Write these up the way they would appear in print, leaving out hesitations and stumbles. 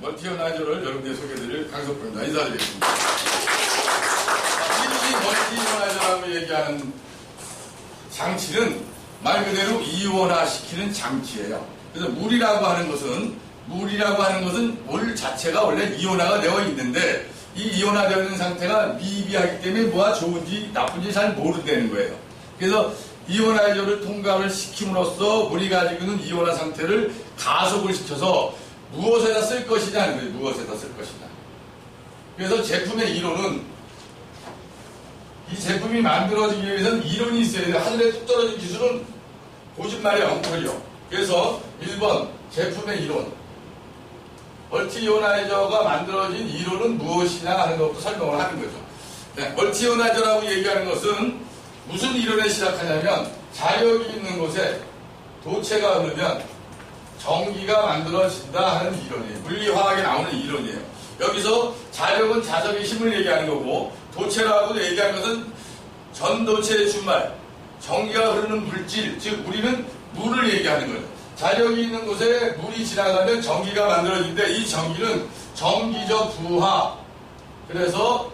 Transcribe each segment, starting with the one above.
멀티어나이저를 여러분께 소개해드릴 강석구입니다. 인사드리겠습니다. 이 멀티어나이저라고 얘기하는 장치는 말 그대로 이온화시키는 장치예요. 그래서 물이라고 하는 것은 물 자체가 원래 이온화가 되어 있는데 이 이온화되어 있는 상태가 미비하기 때문에 뭐가 좋은지 나쁜지 잘 모른다는 거예요. 그래서 이온화이저를 통과를 시킴으로써 물이 가지고 있는 이온화 상태를 가속을 시켜서 무엇에다 쓸 것이냐 하는 거예요. 무엇에다 쓸 것이냐. 그래서 제품의 이론은 이 제품이 만들어지기 위해서는 이론이 있어야 돼요. 하늘에 뚝 떨어진 기술은 거짓말의 엉터리요. 그래서 1번 제품의 이론. 멀티이오나이저가 만들어진 이론은 무엇이냐 하는 것도 설명을 하는 거죠. 네, 멀티이오나이저라고 얘기하는 것은 무슨 이론에 시작하냐면 자력이 있는 곳에 도체가 흐르면 전기가 만들어진다 하는 이론이에요. 물리화학에 나오는 이론이에요. 여기서 자력은 자석의 힘을 얘기하는 거고 도체라고 얘기하는 것은 전도체의 준말, 전기가 흐르는 물질, 즉 우리는 물을 얘기하는 거예요. 자력이 있는 곳에 물이 지나가면 전기가 만들어지는데 이 전기는 전기적 부하, 그래서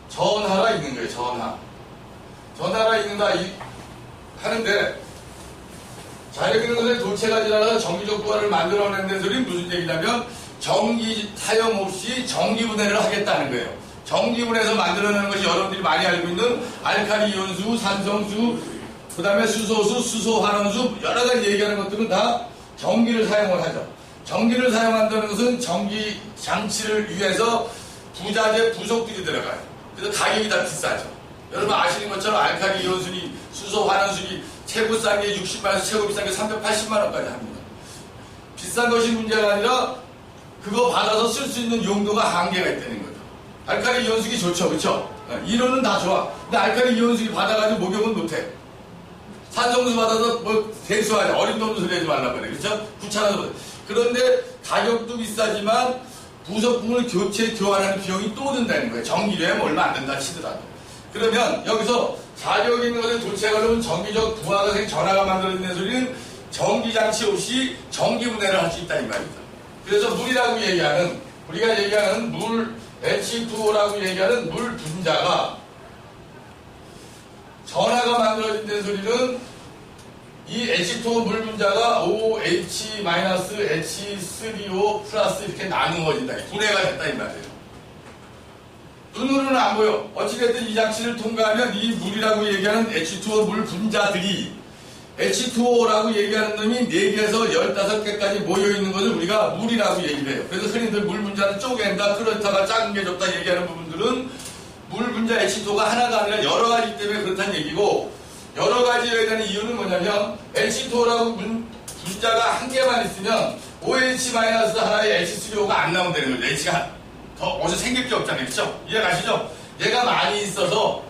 전하가 있는 거예요. 전하가 있는다 하는데 자력 있는 곳에 도체가 지나가서 전기적 부하를 만들어낸다는 소리는 무슨 얘기냐면 전기 사용 없이 전기 분해를 하겠다는 거예요. 전기 분해해서 만들어내는 것이 여러분들이 많이 알고 있는 알칼리 이온수, 산성수, 그 다음에 수소수, 수소환원수 여러 가지 얘기하는 것들은 다 전기를 사용을 하죠. 전기를 사용한다는 것은 전기 장치를 위해서 부자재, 부속들이 들어가요. 그래서 가격이 다 비싸죠. 여러분 아시는 것처럼 알칼리 이온수니 수소환원수니 최고 싼 게 60만원에서 최고 비싼 게 380만원까지 합니다. 비싼 것이 문제가 아니라 그거 받아서 쓸 수 있는 용도가 한계가 있다는 거죠. 알칼리 이온수기 좋죠, 그렇죠? 이론은 다 좋아. 근데 알칼리 이온수기 받아가지고 목욕은 못해. 산성수 받아서 뭐 대수하자. 어린 놈 소리 하지 말라고 그래. 그렇죠? 구차나서. 그런데 가격도 비싸지만 부속품을 교환하는 비용이 또 든다는 거예요. 전기료에 얼마 안 된다 치더라도. 그러면 여기서 자력 있는 것에 도체가 그러면 전기적 부하가 생 전하가 만들어진다는 소리는 전기장치 없이 전기 분해를 할 수 있다 이 말이죠. 그래서 물이라고 얘기하는, 우리가 얘기하는 물, H2O라고 얘기하는 물 분자가 전하가 만들어진다는 소리는 이 H2O 물 분자가 OH-H3O 플러스 이렇게 나누어진다. 분해가 됐다 이 말이에요. 눈으로는 안 보여. 어찌됐든 이 장치를 통과하면 이 물이라고 얘기하는 H2O 물 분자들이 H2O라고 얘기하는 놈이 4개에서 15개까지 모여있는 것을 우리가 물이라고 얘기를 해요. 그래서 흔히들 물 분자는 쪼갠다, 그렇다가 작은 게 좋다 얘기하는 부분들은 물 분자 H2O가 하나가 아니라 여러 가지 때문에 그렇다는 얘기고, 여러 가지여야 되는 이유는 뭐냐면 H2O라고 분자가 한 개만 있으면 OH- 하나의 H3O가 안 나온다는 거죠. H가 더 어디서 생길 게 없잖아요. 그렇죠? 이해가시죠? 얘가 많이 있어서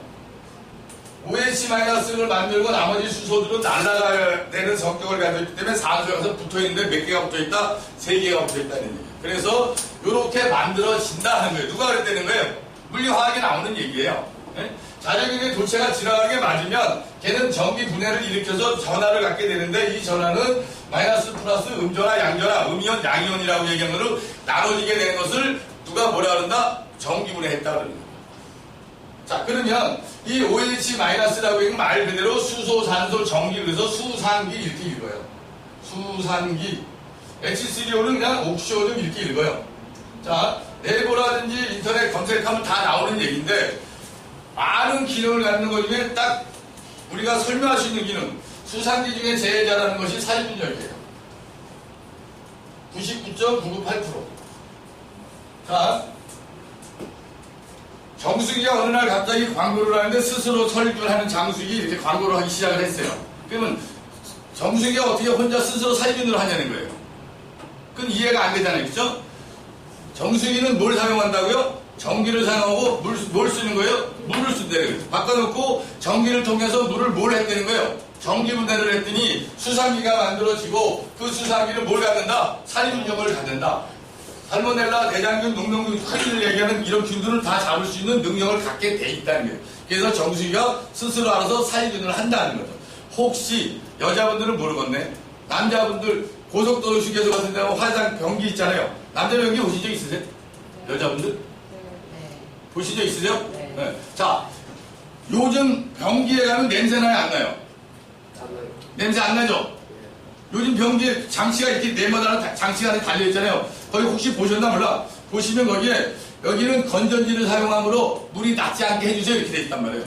OH-를 만들고 나머지 수소들은 날아가야 되는 성격을 가지고 있기 때문에 산소에서 붙어있는데 몇 개가 붙어있다? 3개가 붙어있다는 얘기예요. 그래서 이렇게 만들어진다 하는 거예요. 누가 그랬다는 거예요? 물리화학에 나오는 얘기예요. 네? 자력인의 도체가 지나가게 맞으면 걔는 전기 분해를 일으켜서 전하를 갖게 되는데 이 전하는 마이너스 플러스 음전하 양전하 음이온 양이온이라고 얘기한 거로 나눠지게 되는 것을 누가 뭐라 그런다? 전기 분해했다 그러는 거예요. 자, 그러면 이 OH-라고 얘기하면 말 그대로 수소, 산소, 전기, 그래서 수산기 이렇게 읽어요. 수산기. H3O는 그냥 옥시오늄 이렇게 읽어요. 자, 네이버라든지 인터넷 검색하면 다 나오는 얘기인데 많은 기능을 갖는 것 중에 딱 우리가 설명할 수 있는 기능, 수산기 중에 제일 잘하는 것이 살균력이에요. 99.998%. 자, 정수기가 어느 날 갑자기 광고를 하는데 스스로 살균하는 장수기 이렇게 광고를 하기 시작을 했어요. 그러면 정수기가 어떻게 혼자 스스로 살균을 하냐는 거예요. 그건 이해가 안 되잖아요. 그렇죠? 정수기는 뭘 사용한다고요? 전기를 사용하고 뭘 쓰는 거예요? 물을 쓴다는 거예요. 바꿔놓고 전기를 통해서 물을 뭘 했다는 거예요? 전기 분해를 했더니 수산기가 만들어지고 그 수산기는 뭘 갖는다? 살균력을 갖는다. 살모넬라, 대장균, 농농균, 흔히들 얘기하는 이런 균들을 다 잡을 수 있는 능력을 갖게 돼 있다는 거예요. 그래서 정수기가 스스로 알아서 살균을 한다는 거죠. 혹시 여자분들은 모르겠네. 남자분들 고속도로 휴게소 같은 데 화장 변기 있잖아요. 남자 변기 보신 적 있으세요? 여자분들? 네. 보신 적 있으세요? 네. 네. 자, 요즘 변기에 가면 냄새 나요, 안 나요? 냄새 안 나죠? 요즘 변기에 장치가 이렇게 네모나는 장치가 하나 달려있잖아요. 거기 혹시 보셨나 몰라? 보시면 거기에 여기는 건전지를 사용함으로 물이 낮지 않게 해주세요. 이렇게 돼 있단 말이에요.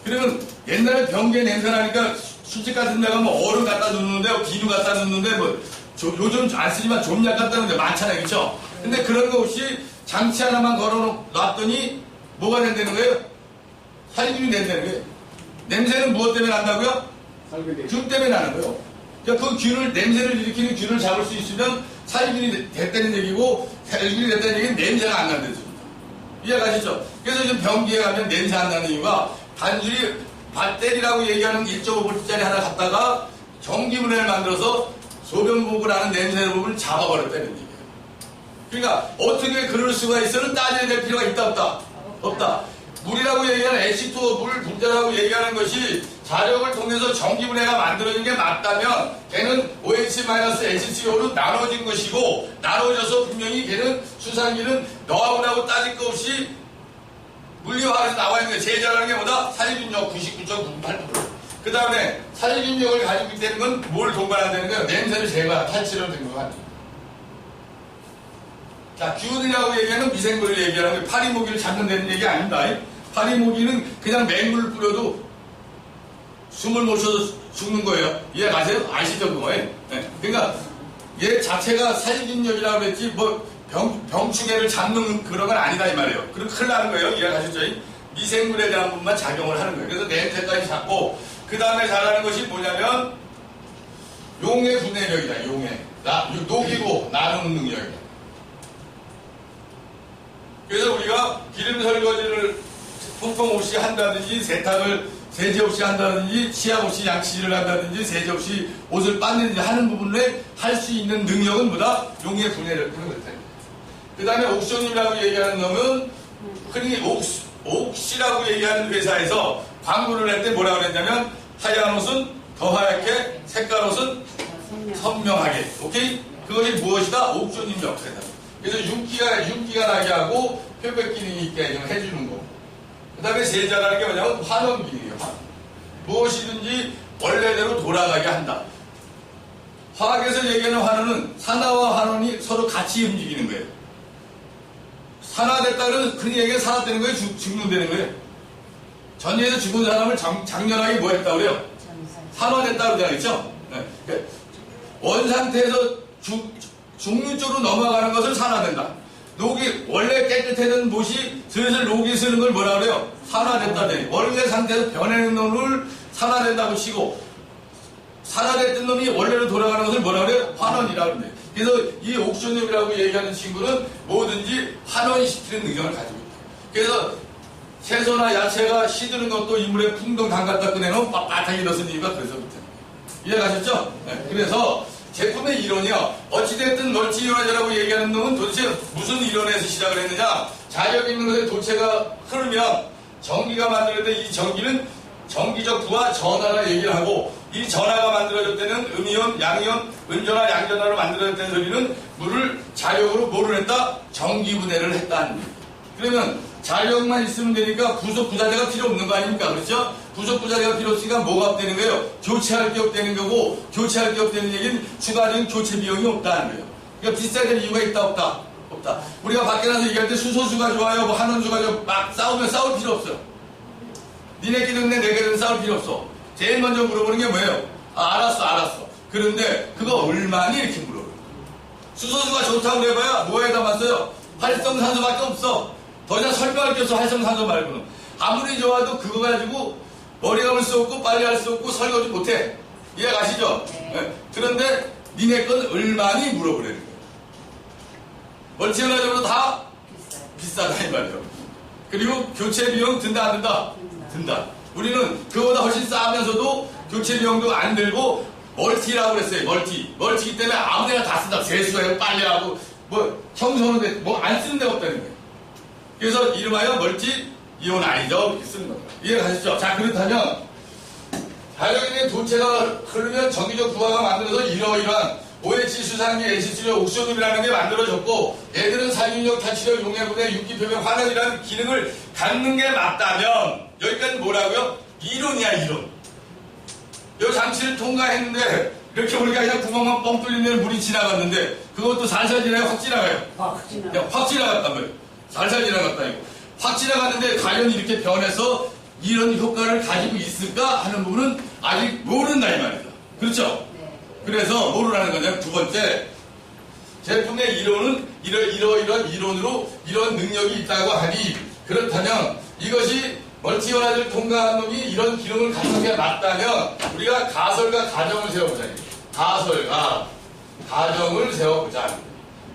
그러면 옛날에 변기에 냄새 나니까 술집 같은 데 가면 얼음 갖다 놓는데 비누 갖다 놓는데 뭐 요즘 안 쓰지만 좀약 갖다 놓는데 많잖아요. 그렇죠? 근데 그런 거 없이 장치 하나만 걸어 놨더니 뭐가 된다는 거예요? 살균이 된다는 거예요. 냄새는 무엇 때문에 난다고요? 균 때문에 나는 거예요. 그러니까 그 균을, 냄새를 일으키는 균을 잡을 수 있으면 살균이 됐다는 얘기고, 살균이 됐다는 얘기는 냄새가 안 난다는 소리입니다. 이해가시죠? 그래서 지금 변기에 가면 냄새 안 나는 이유가 단순히 배터리라고 얘기하는 1.5V짜리 하나 갖다가 전기분해를 만들어서 소변복을 하는 냄새 부분을 잡아버렸다는 얘기예요. 그러니까 어떻게 그럴 수가 있어는 따져야 될 필요가 있다 없다? 없다. 물이라고 얘기하는 H2O, 물 분자라고 얘기하는 것이 자력을 통해서 전기분해가 만들어진 게 맞다면 걔는 OH-HCO로 나눠진 것이고, 나눠져서 분명히 걔는 수산기는 너하고 나하고 따질 거 없이 물리화학에서 나와 있는 거예요. 제일 잘하는 게 뭐다? 살균력 99.98%. 그 다음에 살균력을 가지고 있다는 건 뭘 동반한다는 거예요? 냄새를 제거하는 탈취를 된 거가 아니에요. 자, 균이라고 얘기하는 미생물을 얘기하는 거예요. 파리모기를 잡는다는 얘기 아닙니다. 파리모기는 그냥 맹물을 뿌려도 숨을 못 쉬어서 죽는 거예요. 이해 가세요? 아시죠, 그거? 네. 그러니까 얘 자체가 살균력이라고 그랬지 뭐 병충해를 잡는 그런 건 아니다 이 말이에요. 그럼 큰일 나는 거예요. 이해 가셨죠? 미생물에 대한 부분만 작용을 하는 거예요. 그래서 냄새까지 잡고, 그 다음에 잘하는 것이 뭐냐면 용해 분해력이다. 용해. 녹이고 나누는 능력이다. 그래서 우리가 기름 설거지를 통풍 없이 한다든지, 세탁을 세제 없이 한다든지, 치약 없이 양치질을 한다든지, 세제 없이 옷을 빨는지 하는 부분에 할 수 있는 능력은 뭐다? 용해 분해력을 그렇다. 그 다음에 옥션이라고 얘기하는 놈은 흔히 옥시라고 얘기하는 회사에서 광고를 할 때 뭐라고 그랬냐면 하얀 옷은 더 하얗게, 색깔 옷은 선명하게. 오케이? 그것이 무엇이다? 옥션임 역사다. 그래서 윤기가 나게 하고 표백 기능이 있게 해주는 거. 그 다음에 제일 잘하는 게 뭐냐면 환원 기능이에요. 무엇이든지 원래대로 돌아가게 한다. 화학에서 얘기하는 환원은 산화와 환원이 서로 같이 움직이는 거예요. 산화됐다는 흔히 얘기해 산화되는 거예요? 죽는다는 거예요? 전쟁에서 죽은 사람을 장렬하게 뭐 했다고 그래요? 산화됐다고 그러잖아요. 그렇죠? 네. 원 상태에서 죽는 쪽으로 넘어가는 것을 산화된다. 녹이 원래 깨끗해진 못이 슬슬 녹이 쓰는 걸 뭐라 그래요? 산화됐다. 원래 상태에서 변해는 놈을 산화된다고 치고, 산화됐던 놈이 원래로 돌아가는 것을 뭐라 그래요? 환원이라고 그래요. 그래서 이 옥션염이라고 얘기하는 친구는 뭐든지 환원시키는 능력을 가지고 있다. 그래서 채소나 야채가 시드는 것도 이물에 풍덩 담갔다 꺼내놓으면 빳빳하게 넣은 이유가 그래서부터. 이해가셨죠? 네. 그래서 제품의 이론이요. 어찌됐든 멀티이온화제라고 얘기하는 놈은 도대체 무슨 이론에서 시작을 했느냐? 자력 있는 것에 도체가 흐르면 전기가 만들어질 때 이 전기는 전기적 부하 전하라 얘기를 하고, 이 전하가 만들어질 때는 음이온, 양이온, 은전하, 양전하로 만들어졌다는 소리는 물을 자력으로 뭐를 했다? 전기분해를 했다는 거예요. 그러면 자력만 있으면 되니까 부속 부자재가 필요 없는 거 아닙니까? 그렇죠? 부속 부자재가 필요 없으니까 뭐가 없다는 거예요? 교체할 게 없다는 거고, 교체할 게 없다는 얘기는 추가적인 교체 비용이 없다는 거예요. 그러니까 비싸야 될 이유가 있다 없다? 없다. 우리가 밖에 나서 얘기할 때 수소수가 좋아요, 뭐 한원수가 좋아요, 막 싸우면 싸울 필요 없어요. 니네끼리 내게는 싸울 필요 없어. 제일 먼저 물어보는 게 뭐예요? 알았어. 그런데 그거 얼마니? 이렇게 물어보는 거예요. 수소수가 좋다고 해봐야 뭐에 담았어요? 활성산소밖에 없어. 더 이상 설명할 게 없어. 활성산소 말고는. 아무리 좋아도 그거 가지고 머리 감을 수 없고 빨리 할 수 없고 설거지 못해. 이해 가시죠? 네. 그런데 니네 건 얼마니? 물어보라는 거예요. 멀티이온화제보다 다 비싸다 이 말이에요. 그리고 교체 비용 든다 안 든다? 든다. 우리는 그거보다 훨씬 싸면서도 교체 비용도 안 들고 멀티라고 그랬어요. 멀티기 때문에 아무데나 다 쓴다. 세수해요, 빨래하고 뭐 청소는 뭐 안 쓰는 데가 없다는 거예요. 그래서 이름하여 멀티이온화이저 이렇게 쓰는 겁니다. 이해가시죠? 자, 그렇다면 자력있는 도체가 흐르면 전기적 부하가 만들어서 이러이러한 OH 수산기 애시스료 옥소금이라는 게 만들어졌고 얘들은 살균력, 탈취력, 용해분해, 육기표면, 환원이라는 기능을 갖는 게 맞다면 여기까지 뭐라고요? 이론이야 이론. 이 장치를 통과했는데 이렇게 우리가 그냥 구멍만 뻥 뚫리면 물이 지나갔는데 그것도 살살 지나요? 확 지나가요? 확 지나갔단 말이에요. 살살 지나갔다니까. 확 지나갔는데 과연 이렇게 변해서 이런 효과를 가지고 있을까 하는 부분은 아직 모른다 이 말이죠. 그렇죠? 네. 그래서 모르라는 거냐. 두 번째, 제품의 이론은 이러이러한 이론으로 이런 능력이 있다고 하니 그렇다면 이것이 멀티원화를 통과한 놈이 이런 기능을 갖는 게 맞다면 우리가 가설과 가정을 세워보자. 가설과 가정을 세워보자.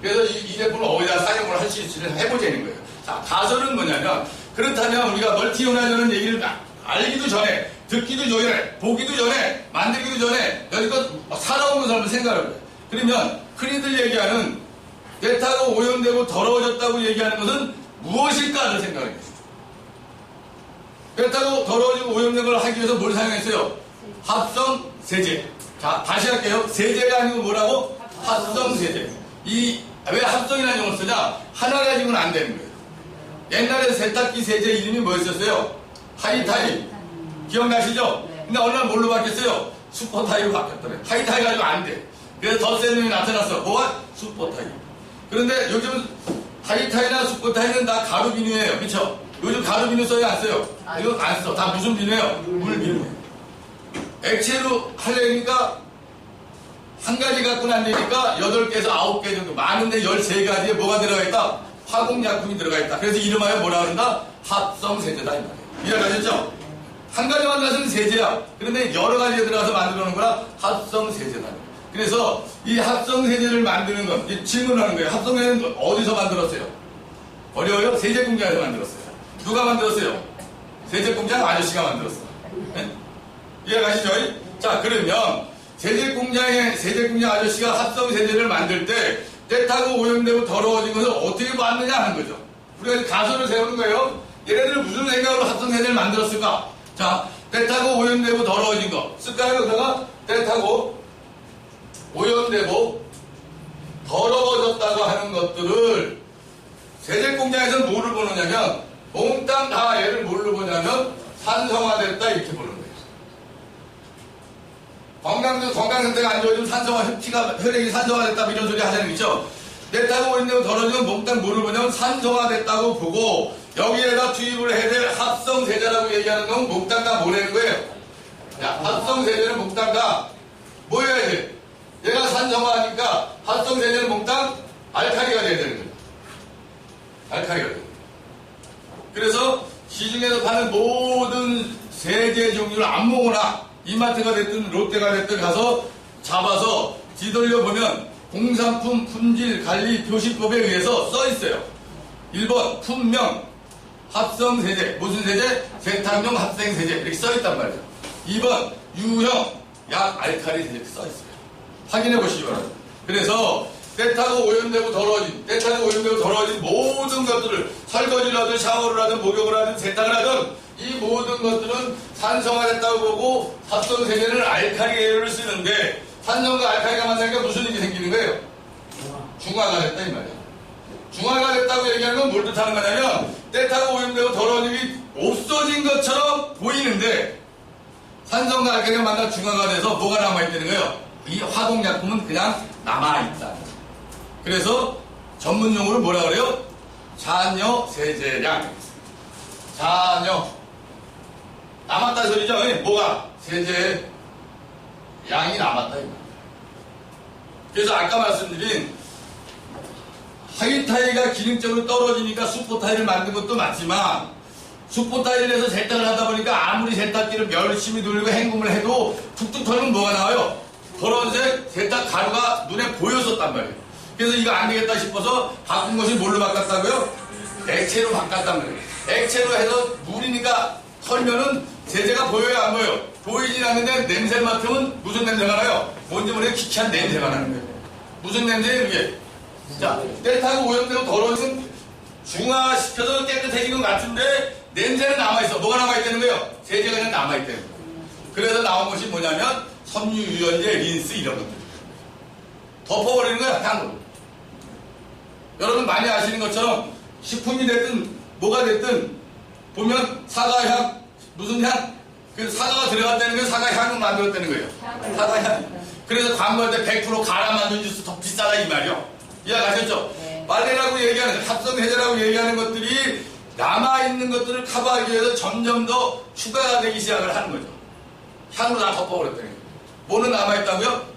그래서 이 제품을 어디다 사용을 할 수 있을지 해보자는 거예요. 자, 가설은 뭐냐면 그렇다면 우리가 멀티원화라는 얘기를 알기도 전에, 듣기도 전에, 보기도 전에, 만들기도 전에 여기껏 살아온 것을 한번 생각을 해요. 그러면 흔히들 얘기하는 때타고 오염되고 더러워졌다고 얘기하는 것은 무엇일까를 생각을 해요. 때타고 더러워지고 오염된 걸 하기 위해서 뭘 사용했어요? 합성 세제. 자, 다시 할게요. 세제가 아니고 뭐라고? 합성 세제. 왜 합성이라는 용어를 쓰냐? 하나 가지고는 안 되는 거예요. 옛날에 세탁기 세제 이름이 뭐였었어요? 하이타이. 기억나시죠? 근데 어느 날 뭘로 바뀌었어요? 슈퍼타이로 바뀌었더래. 하이타이 가지고 안 돼. 그래서 더 센 놈이 나타났어. 뭐가? 슈퍼타이. 그런데 요즘 하이타이나 슈퍼타이는 다 가루 비누예요. 그렇죠? 요즘 가루 비누 써요? 안 써요? 이거 안 써. 다 무슨 비누예요? 물 비누예요. 액체로 하려니까 한 가지 갖고는 안 되니까 8개에서 9개 정도. 많은데 13가지에 뭐가 들어가 있다? 화공약품이 들어가 있다. 그래서 이름하여 뭐라 그런다? 합성세제다. 이 말이에요. 이해가셨죠? 한 가지 만나서는 세제야. 그런데 여러 가지에 들어가서 만들어 놓은 거라 합성세제다. 그래서 이 합성세제를 만드는 건, 질문하는 거예요. 합성세제는 어디서 만들었어요? 어려워요? 세제공장에서 만들었어요. 누가 만들었어요? 세제공장 아저씨가 만들었어요. 네? 이해가시죠? 자, 그러면 세제공장 아저씨가 합성세제를 만들 때 때타고 오염되고 더러워진 것을 어떻게 만드냐 하는 거죠. 우리가 가설을 세우는 거예요. 얘네들은 무슨 생각으로 합성세제를 만들었을까? 자, 때타고 오염되고 더러워진 거 쓸까요? 그러다가 때타고 오염되고 더러워졌다고 하는 것들을 세제공장에서는 뭐를 보느냐면 몽땅 다 얘를 뭘로 보냐면 산성화됐다 이렇게 보는 거예요. 건강 상태가 안 좋아지면 혈액이 산성화됐다 이런 소리 하자는 거 있죠. 때타고 오염되고 더러워지면 몽땅 뭐를 보냐면 산성화됐다고 보고 여기에다 투입을 해야 될 합성세제라고 얘기하는 건 몽땅 다 뭐라는 거예요? 야, 합성세제는 몽땅 다 뭐 해야 돼? 얘가 산성화하니까 합성세제는 몽땅 알칼리가 돼야 되는 거예요. 알칼리가 돼요. 그래서 시중에서 파는 모든 세제 종류를 아무거나 이마트가 됐든 롯데가 됐든 가서 잡아서 뒤돌려 보면 공산품 품질 관리 표시법에 의해서 써 있어요. 1번 품명 합성세제 무슨 세제? 세탁용 합성세제 이렇게 써 있단 말이죠. 2번 유형 약 알칼리 세제 이렇게 써 있어요. 확인해 보시기 바랍니다. 그래서 때타고 오염되고 더러워진 모든 것들을 설거지를 하든 샤워를 하든 목욕을 하든 세탁을 하든 이 모든 것들은 산성화됐다고 보고 합성세제를 알칼리를 쓰는데 산성과 알칼리가 만나니까 무슨 일이 생기는 거예요? 중화가 됐다 이 말이야. 중화가 됐다고 얘기하는 건 뭘 뜻하는 거냐면 때타고 오염되고 더러워짐이 없어진 것처럼 보이는데 산성과 알칼리가 만나 중화가 돼서 뭐가 남아있다는 거예요? 이 화공약품은 그냥 남아있다. 그래서 전문용어로 뭐라 그래요? 잔여세제량. 잔여. 남았다 소리죠? 뭐가? 세제 양이 남았다. 그래서 아까 말씀드린 하이타이가 기능적으로 떨어지니까 슈퍼타이를 만든 것도 맞지만 슈퍼타이를 해서 세탁을 하다 보니까 아무리 세탁기를 열심히 돌리고 헹굼을 해도 툭툭 털면 뭐가 나와요? 파란색 세탁 가루가 눈에 보였었단 말이에요. 그래서 이거 안 되겠다 싶어서 바꾼 것이 뭘로 바꿨다고요? 액체로 바꿨단 말이에요. 액체로 해서 물이니까 털면은 세제가 보여요, 안 보여요? 보이진 않는데 냄새 맡으면 무슨 냄새가 나요? 뭔지 모르게 기키한 냄새가 나는 거예요. 무슨 냄새예요, 이게? 자, 때타고 오염되고 더러워진 중화시켜서 깨끗해진 것 같은데 냄새는 남아있어. 뭐가 남아있다는 거예요? 세제가 그냥 남아있다는 거예요. 그래서 나온 것이 뭐냐면 섬유유연제, 린스 이런 것들. 덮어버리는 거야, 향으로. 여러분 많이 아시는 것처럼 식품이 됐든 뭐가 됐든 보면 사과향, 무슨 향? 그 사과가 들어갔다는 게 사과향을 만들었다는 거예요. 사과향. 그래서 광고할 때 100% 갈아 만든 주스 더 비싸다 이 말이요. 이해가셨죠? 네. 빨래라고 얘기하는, 합성해제라고 얘기하는 것들이 남아있는 것들을 커버하기 위해서 점점 더 추가가 되기 시작을 하는 거죠. 향으로 다 덮어버렸다는 거예요. 뭐는 남아있다고요?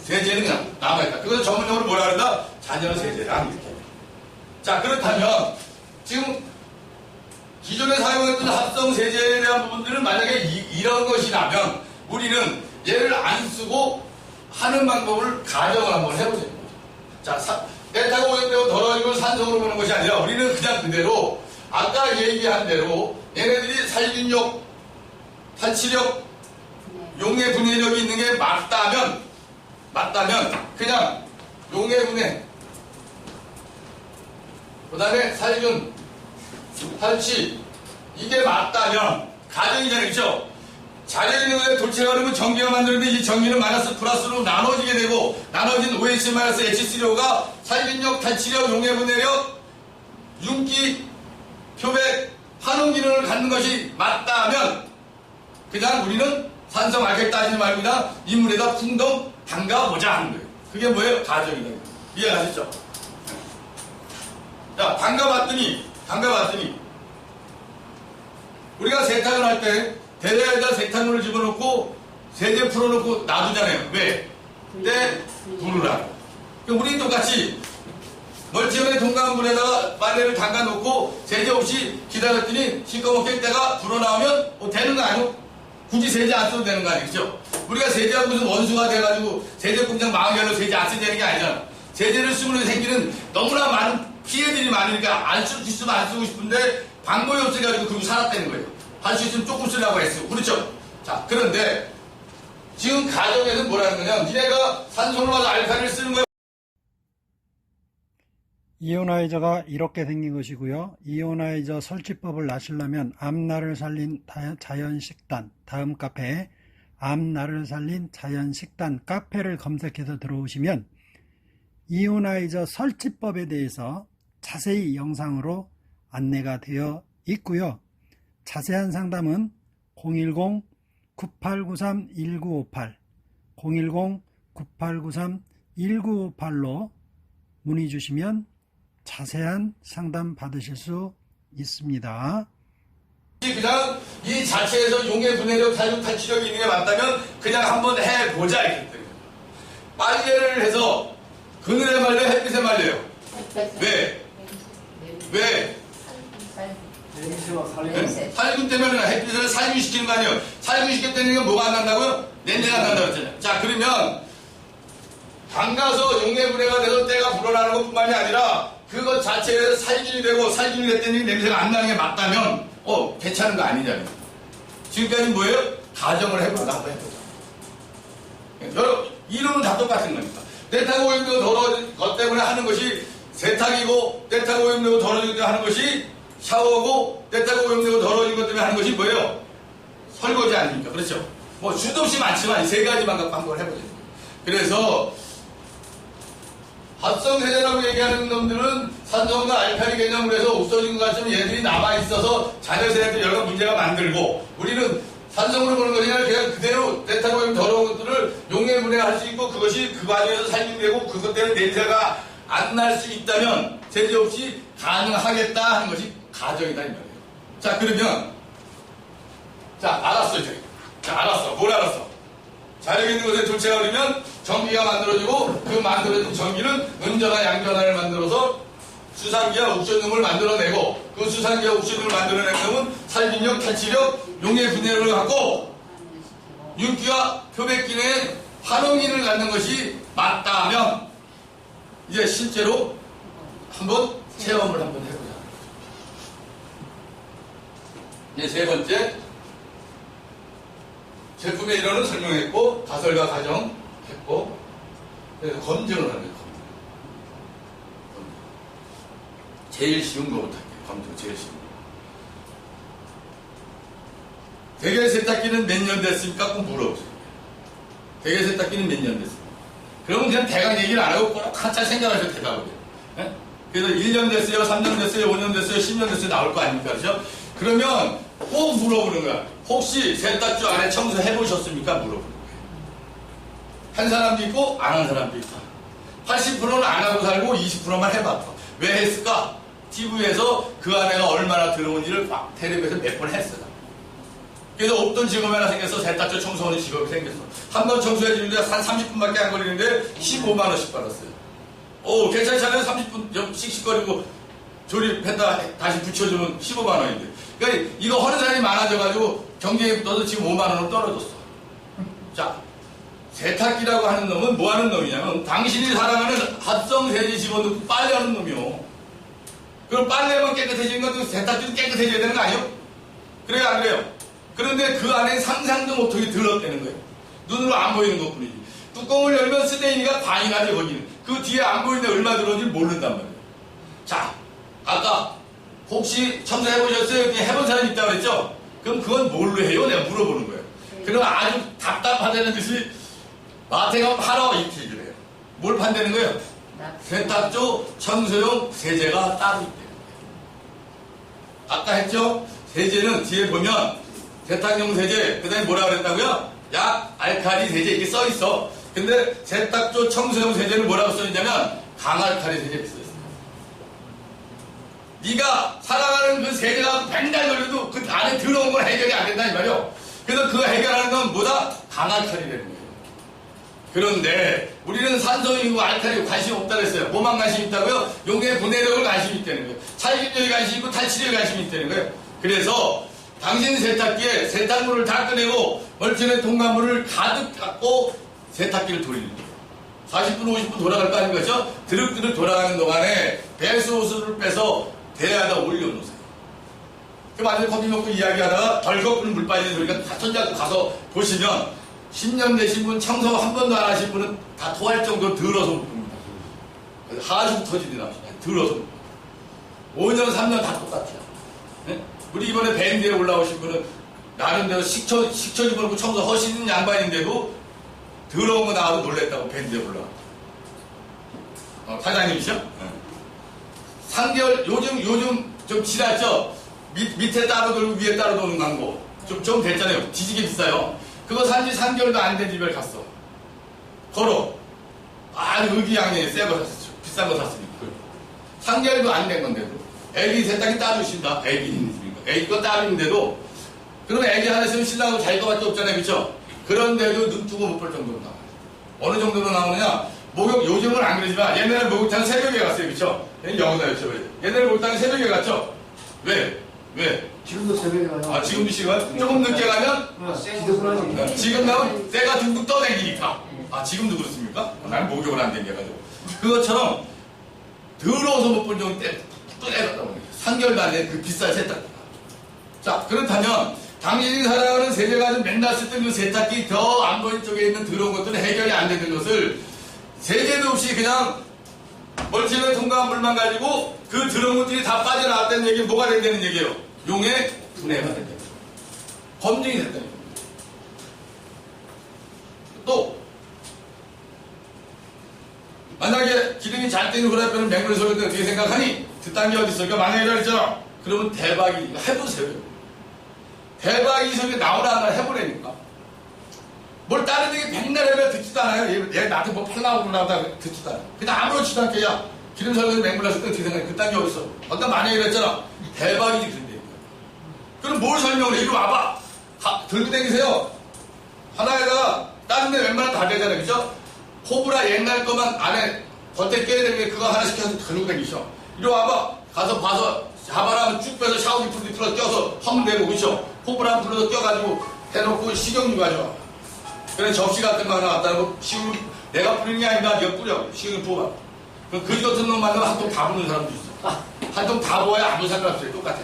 세제는 그냥 남아있다. 그것을 전문용어로 뭐라 그런다? 잔여세제라. 자, 그렇다면 지금 기존에 사용했던 합성세제에 대한 부분들은 만약에 이런 것이라면 우리는 얘를 안 쓰고 하는 방법을 가정을 한번 해보세요. 자, 에탄올 오염되고 더러워지고 산성으로 보는 것이 아니라 우리는 그냥 그대로 아까 얘기한 대로 얘네들이 살균력, 탈취력, 용해 분해력이 있는 게 맞다면 그냥 용해 분해, 그 다음에 살균, 탈취, 이게 맞다면 가정이잖아요, 그렇죠? 자연인의 돌체가 그러면 전기가 만드는데 이 전기는 마이너스 플러스로 나눠지게 되고 나눠진 OH 마이너스 H3O가 살균력, 탈취력, 용해 분해력, 윤기, 표백, 환원 기능을 갖는 것이 맞다면 그냥 우리는 산성 알칼리 따지지 말고 그냥 인물에다 풍덩 담가보자 하는 거예요. 그게 뭐예요? 가정이다. 이해가셨죠? 자, 담가봤더니 우리가 세탁을 할 때 대야에다 세탁물을 집어넣고 세제 풀어놓고 놔두잖아요. 왜? 때 불을 하고. 우리는 똑같이 멀찌감에 동그란 물에다가 빨래를 담가놓고 세제 없이 기다렸더니 시꺼멓게 때가 불어나오면 되는 거 아니에요? 굳이 세제 안 써도 되는 거 아니죠? 우리가 세제하고 무슨 원수가 돼가지고 세제 공장 망하게 하려고 세제 안 쓰는 게 아니잖아. 세제를 쓰면 생기는 너무나 많은 피해들이 많으니까 안 쓰고 싶으면 안 쓰고 싶은데 방법이 없어가지고 그러고 살았다는 거예요. 할 수 있으면 조금 쓰려고 했어. 그렇죠? 자, 그런데 지금 가정에서 뭐라는 거냐? 니네가 산소로마저 알칼리를 쓰는 거예요. 이오나이저가 이렇게 생긴 것이고요. 이오나이저 설치법을 아시려면 앞날을 살린 자연식단, 다음 카페에 앞날을 살린 자연식단 카페를 검색해서 들어오시면 이오나이저 설치법에 대해서 자세히 영상으로 안내가 되어 있고요. 자세한 상담은 010-9893-1958 010-9893-1958로 문의 주시면 자세한 상담 받으실 수 있습니다. 그냥 이 자체에서 용해 분해력, 살균 탈취력이 있는 게 맞다면 그냥 한번 해보자 이렇게. 빨래를 해서 그늘에 말려요, 햇빛에 말려요? 왜? 살균 때문에 햇빛을 살균시키는 거 아니에요? 살균시켰다는 게 뭐가 안 난다고요? 냄새가 안 난다고 했잖아요. 자, 그러면 담가서 용해 분해가 돼서 때가 불어나는 것 뿐만이 아니라 그것 자체에서 살균이 되고 살균이 됐더니 냄새가 안 나는 게 맞다면 괜찮은 거 아니냐고요. 지금까지 뭐예요? 가정을 해보자. 한번 해보자. 여러분, 이론은 다 똑같은 겁니다. 때타고 오염되고 더러워진 것 때문에 하는 것이 세탁이고 때타고 오염되고 더러워진 것 때문에 하는 것이 샤워고 때타고 오염되고 더러워진 것 때문에 하는 것이 뭐예요? 설거지 아닙니까? 그렇죠? 뭐 수도 없이 많지만 이 세 가지만 갖고 한번 해보자. 그래서 합성세제라고 얘기하는 놈들은 산성과 알칼리 개념으로 해서 없어진 것 같지만 얘들이 남아있어서 자녀세대한테 여러 문제가 만들고 우리는 산성으로 보는 것이 아니라 그냥 그대로 때타고 오염 더러운 것들을 용해 분해할 수 있고 그것이 그 과정에서 살균되고 그것 때문에 냄새가 안 날 수 있다면 세제 없이 가능하겠다 하는 것이 가정이다 이 말이에요. 자, 그러면 알았어 이제. 알았어. 뭘 알았어? 자력 있는 곳에 돌체가 흐르면 전기가 만들어지고 그 만들어진 전기는 음전화 양전화를 만들어서 수산기와 옥션륨을 만들어내고 그 수산기와 옥션륨을 만들어낸 놈은 살균력, 탈취력, 용해 분해를 갖고 윤기와 표백 기능에 환원 기능을 갖는 것이 맞다면 이제 실제로 한번 체험을 한번 해보자. 이제 세 번째, 제품의 이론은 설명했고 가설과 가정 했고 그래서 검증을 하는 거예요. 제일 쉬운 거부터 할게요. 검증 제일 쉬운 거. 대개 세탁기는 몇 년 됐습니까? 꼭 물어보세요. 대개 세탁기는 몇 년 됐습니까? 그러면 그냥 대강 얘기를 안 하고 꼭 한참 생각하셔도 대답을 해요. 예? 그래서 1년 됐어요, 3년 됐어요, 5년 됐어요, 10년 됐어요 나올 거 아닙니까? 그죠? 그러면 꼭 물어보는 거야. 혹시 세탁주 안에 청소해보셨습니까? 물어보는 거예요. 한 사람도 있고 안 한 사람도 있다. 80%는 안 하고 살고 20%만 해봤다. 왜 했을까? TV에서 그 아내가 얼마나 더러운 일을 막 텔레비에서 몇 번 했어요. 그래서 없던 직업이 하나 생겨서 세탁소 청소하는 직업이 생겼어. 한 번 청소해주는데 한 30분밖에 안 걸리는데 15만 원씩 받았어요. 오, 괜찮잖아요. 30분 좀 씩씩거리고 조립했다 다시 붙여주면 15만 원인데. 그러니까 이거 하는 사람이 많아져가지고 경쟁이 붙어서 지금 5만 원으로 떨어졌어. 자, 세탁기라고 하는 놈은 뭐 하는 놈이냐면 당신이 사랑하는 합성세제 집어넣고 빨래하는 놈이요. 그럼 빨래만 깨끗해지는 것도 세탁기도 깨끗해져야 되는 거 아니에요? 그래요, 안 그래요? 그런데 그 안에 상상도 못하게 들렀다는 거예요. 눈으로 안 보이는 것 뿐이지. 뚜껑을 열면 스테인이가 반이 나지, 거기는. 그 뒤에 안 보이는데 얼마 들어온지 모른단 말이에요. 자, 아까 혹시 청소해보셨어요? 해본 사람이 있다고 그랬죠? 그럼 그건 뭘로 해요? 내가 물어보는 거예요. 그럼 아주 답답하다는 듯이 마트에 가면 팔아 이렇게 얘기를 해요. 뭘 판다는 거예요? 세탁조 청소용 세제가 따로 있대요. 아까 했죠? 세제는 뒤에 보면 세탁용 세제, 그 다음에 뭐라 그랬다고요? 약, 알칼리 세제 이렇게 써있어. 근데 세탁조 청소용 세제는 뭐라고 써있냐면 강알칼리 세제 써있어. 네가 사랑하는 그 세제가 백날 걸려도 그 안에 들어온 건 해결이 안 된다 이 말이요. 그래서 그 해결하는 건 뭐다? 강알칼리라는 거예요. 그런데 우리는 산소이고 알칼리 관심 없다 그랬어요. 뭐만 관심 있다고요? 용의 분해력을 관심 있다는 거예요. 살균력에 관심 있고 탈취력에 관심 있다는 거예요. 그래서 당신 세탁기에 세탁물을 다 꺼내고 멀쩡한 통과물을 가득 갖고 세탁기를 돌리는 거예요. 40분, 50분 돌아갈 거 아닌가죠? 드륵드륵 돌아가는 동안에 배수 호스를 빼서 대야에다 올려놓으세요. 그 만약에 커피 먹고 이야기하다가 덜컥 물 빠지는 소리가 다 손잡고 가서 보시면 10년 되신 분, 청소 한 번도 안 하신 분은 다 토할 정도로 더러워서 못 봅니다. 하중 터지지 나옵니다. 더러워서 못 봅니다. 5년, 3년 다 똑같아요. 네? 우리 이번에 밴드에 올라오신 분은 나름대로 식초 집어넣고 청소 하시는 양반인데도 더러운 거 나와도 놀랬다고 밴드에 올라와. 사장님이시죠? 네. 3개월, 요즘 좀 지났죠? 밑에 따로 돌고 위에 따로 도는 광고. 좀 됐잖아요. 뒤지게 비싸요. 그거 산지 3개월도 안 된 집에 갔어. 걸어. 의기양양해. 새 거 샀어. 비싼 거 샀으니까. 3개월도 안 된 건데도. 애기 세탁기 따로 주신다. 애기 있는 집이니까. 애기 거 따로 있는데도. 그러면 애기 하나 있으면 신랑하고 자기 거밖에 없잖아요. 그쵸? 그런데도 눈 뜨고 못 볼 정도로 나와요. 어느 정도로 나오느냐? 목욕, 요즘은 안 그러지만 옛날에 목욕탕 새벽에 갔어요. 그쵸? 영어다 여쭤봐요. 옛날에 목욕탕 새벽에 갔죠? 왜? 지금도 새벽에 가요. 지금도 시간? 조금 늦게 가면? 지금 나면 때가 둥둥 떠다니니까. 지금도 그렇습니까? 나는 목욕을 안 댕겨가지고. 그것처럼 더러워서 못 본 정도 때 떠내갔다고 해요. 3개월도 안 된 그 비싼 세탁기. 자, 그렇다면 당신이 사랑하는 세제 가지고 맨날 쓰던 그 세탁기 더 안 보이는 쪽에 있는 더러운 것들은 해결이 안 되는 것을 세제도 없이 그냥 멀쩡한 통과한 물만 가지고 그 더러운 것들이 다 빠져나왔다는 얘기는 뭐가 된다는 얘기예요? 용의 분해가 된다는 얘기예요. 검증이 됐다는 얘기예요. 또 만약에 기름이 잘 뜨는 후라이팬을 맹물에 쏠때 어떻게 생각하니? 그딴 게 어디 있어? 만약에 그랬죠? 그러면 대박이 해보세요. 대박이 소리 나오라 하나 해보라니까. 뭘 다른 얘기 백날 해도 듣지도 않아요. 얘 나한테 뭐 팔라고 그러다 듣지도 않아요. 그냥 아무렇지도 않게 야 기름 설거지 맹물에 쏠때 어떻게 생각해? 그딴 게 어딨어? 어떤 만약에 그랬잖아. 대박이지 그런데. 그럼 뭘 설명을 해? 이리 와봐. 들고 다니세요. 하나에다가 다른 데 웬만하면 다 되잖아요. 그죠? 코브라 옛날 거만 안에 겉에 껴야 되는 게 그거 하나씩 해서 들고 다니셔. 이리 와봐. 가서 봐서 잡아라 쭉 빼서 샤워기 풀어 껴서 하면 되고 그죠? 코브라 풀어서 껴가지고 해놓고 식용유 가져와. 그래 접시 같은 거 하나 갖다 놓고 식용유 내가 뿌리는 게 아니라 네가 뿌려. 식용유 부어. 그럼 그지 같은 놈 만나면 한 통 다 부는 사람도 있어. 한 통 다 부어야 아무 상관없어요. 똑같아.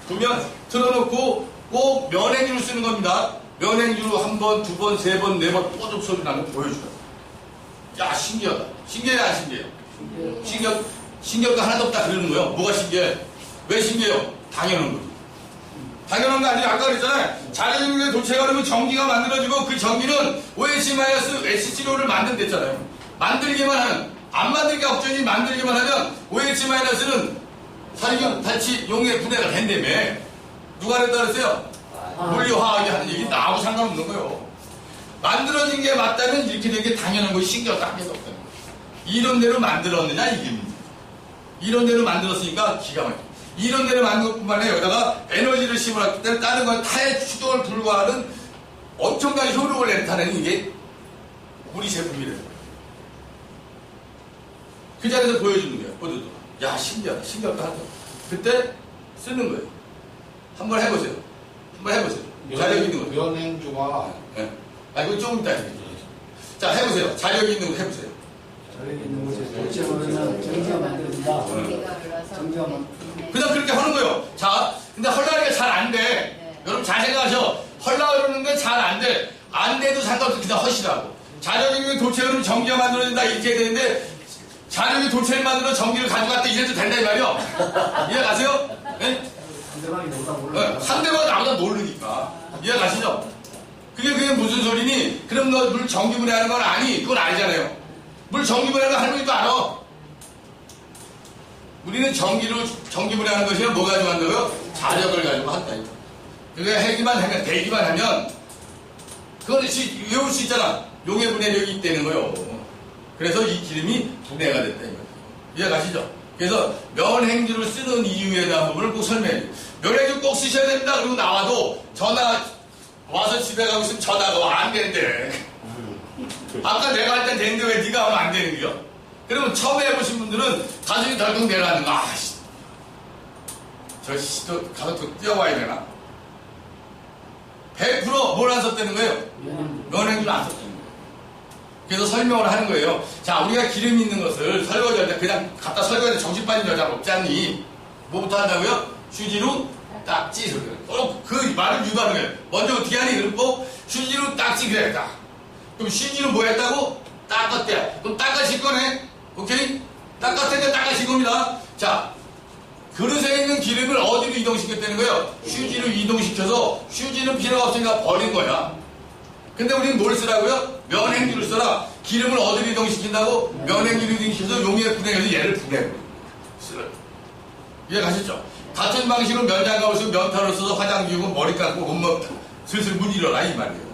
그러면 틀어놓고 꼭 면행주를 쓰는 겁니다. 면행주로 한 번, 두 번, 세 번, 네 번 뽀득 소리 나는 거 보여줘요. 야 신기하다. 신기해요 안 신기해요? 신기한 거 하나도 없다 그러는 거예요. 뭐가 신기해? 왜 신기해요? 당연한 거죠. 당연한 거 아니에요. 아까 그랬잖아요. 자료중에 도체가 그러면 전기가 만들어지고 그 전기는 OH-HCO를 만든댔잖아요. 만들기만 하는, 안 만들기가 걱정이 만들기만 하면 OH-는 살균, 탈취, 용해, 분해가 된다며. 누가 그랬다 그랬어요? 물리화학이 하는 얘기 나하고 상관없는 거예요. 만들어진 게 맞다면 이렇게 된 게 당연한 것이 신경 딱 해서 없다는 거예요. 이론대로 만들었느냐 이게 문제. 이론대로 만들었으니까 기가 막혀. 이론대로 만든 것뿐만 아니라 여기다가 에너지를 심어놨기 때문에 다른 건 타의 추동을 불과하는 엄청난 효력을 나타내는 이게 우리 제품이래요. 그 자리에서 보여주는 거예요. 모두도. 야 신기하다. 신기하다 하죠. 그때 쓰는 거예요. 한번 해보세요. 한번 해보세요. 자력 있는 거. 면행주가 네. 아 이거 조금 이따 해볼게요. 자 해보세요. 자력 있는 거 해보세요. 자력 있는 곳에 도체로는 전기가 만들어진다. 전기가 그냥 그렇게 하는 거예요. 자, 근데 헐라니까 잘 안 돼. 여러분 잘 생각하셔. 헐라 그러는데 잘 안 돼. 안 돼도 상관없어. 그냥 허시라고. 자력 있는 도체로 전기가 만들어진다 이렇게 해야 되는데 자력이 도체를 만들어 전기를 가져갔다 이래도 된다 이 말이요. 이해가세요? 네? 상대방이 너보다 몰라. 상대방이 나보다 모르니까. 이해가시죠? 그게 무슨 소리니? 그럼 너 물 전기 분해하는 건 아니? 그건 아니잖아요. 물 전기 분해하는 거 할머니도 알아. 우리는 전기 분해하는 것이 뭐 가지고 한다고요? 자력을 가지고 한다. 그게 해기만 하면, 대기만 하면, 그건 외울 수 있잖아. 용해 분해력이 있다는 거예요. 그래서 이 기름이 분해가 됐다. 이해가시죠? 그래서 면행주를 쓰는 이유에 대한 부분을 꼭 설명해 줘요. 면행주 꼭 쓰셔야 됩니다. 그리고 나와도 전화 와서 집에 가고 있으면 전화가 와. 안 되는데. 아까 내가 할 땐 되는데 왜 네가 하면 안 되는 거야? 그러면 처음에 해보신 분들은 가슴이 덜컥 내려가는 거. 아씨. 저 씨도 가서 또 뛰어와야 되나? 100% 뭘 안 썼다는 거예요? 면행주를 안 썼다는 거예요. 그래서 설명을 하는 거예요. 자, 우리가 기름 있는 것을 설거지할 때 그냥 갖다 설거지할 때 정신 빠진 여자가 없지 않니? 뭐부터 한다고요? 휴지로 딱지. 꼭 그 말을 유도하는 거예요. 먼저 어떻게 하니? 그럼 꼭 휴지로 딱지 그래. 딱. 그럼 휴지로 뭐 했다고? 닦았대. 그럼 닦아질 거네. 오케이? 닦았으니까 닦아질 겁니다. 자, 그릇에 있는 기름을 어디로 이동시켰다는 거예요? 휴지로 이동시켜서 휴지는 필요가 없으니까 버린 거야. 근데 우리는 뭘 쓰라고요? 면행주를 써라. 기름을 어디로 이동시킨다고? 면행주로 이동시켜서 용해 분해해서 얘를 분해해. 쓰라. 이해가셨죠? 같은 방식으로 면장갑을 쓰고 면타를 써서 화장 지우고 머리 감고 온몸 슬슬 물 일어나 이 말이에요.